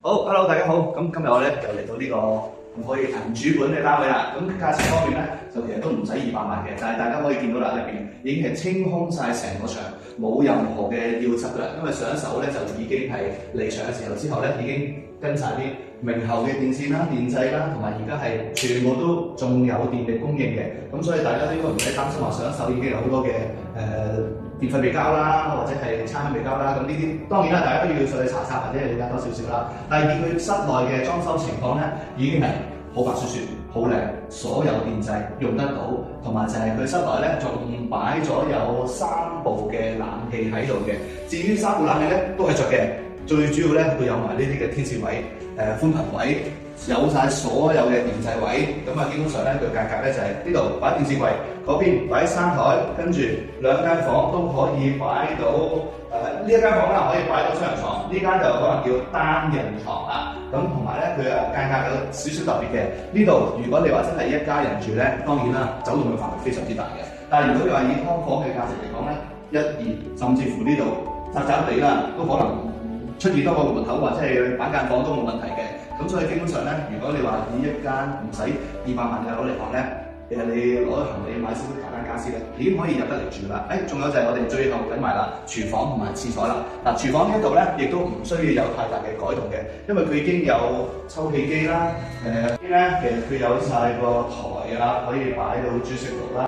好，Hello，大家好。咁今日我咧就嚟到呢個可以銀主本嘅單位啦。咁價錢方面咧，就其實都唔使200萬嘅，但係大家可以見到啦，入邊已經係清空晒成個場，冇任何嘅要執噶啦。因為上一手咧就已經係離場嘅時候之後咧，已經跟晒啲明後嘅電線啦、電掣啦，同埋而家係全部都仲有電力供應嘅。咁所以大家都應該唔使擔心話上一手已經有好多嘅電費未交啦，或者係差餉未交啦。咁呢啲當然啦，大家都要上去查查或者係了解多少少啦。但係以佢室內嘅裝修情況咧，已經係好白雪雪、好靚，所有電掣用得到，同埋就係佢室內咧仲擺咗有3部嘅冷氣喺度嘅。至於3部冷氣咧都係着嘅，最主要咧會有埋呢啲嘅天線位、寬頻位，有晒所有嘅電掣位。咁啊，基本上咧佢價格咧就係呢度擺電視櫃，嗰邊擺3台，跟住2間房都可以擺到呢一間房啦，可以擺到雙人床，呢間就可能叫單人床啦。咁同埋咧，佢價格有少少特別嘅。呢度如果你話真係一家人住咧，當然啦，走動嘅範圍非常之大嘅。但係如果你話以劏房嘅價值嚟講咧，1、2甚至乎呢度窄窄地啦，都可能出現多個門口或者係板間房都冇問題嘅。咁所以基本上咧，如果你話以一間唔使200萬嘅樓嚟講咧，其實你攞行李買少少簡單傢俬咧，已經可以入得嚟住啦。仲有就係我哋最後睇埋啦，廚房同埋廁所啦。嗱，廚房呢一度咧，亦都唔需要有太大嘅改動嘅，因為佢已經有抽氣機啦，呢邊咧其實佢有晒個台啦，可以擺到煮食爐啦。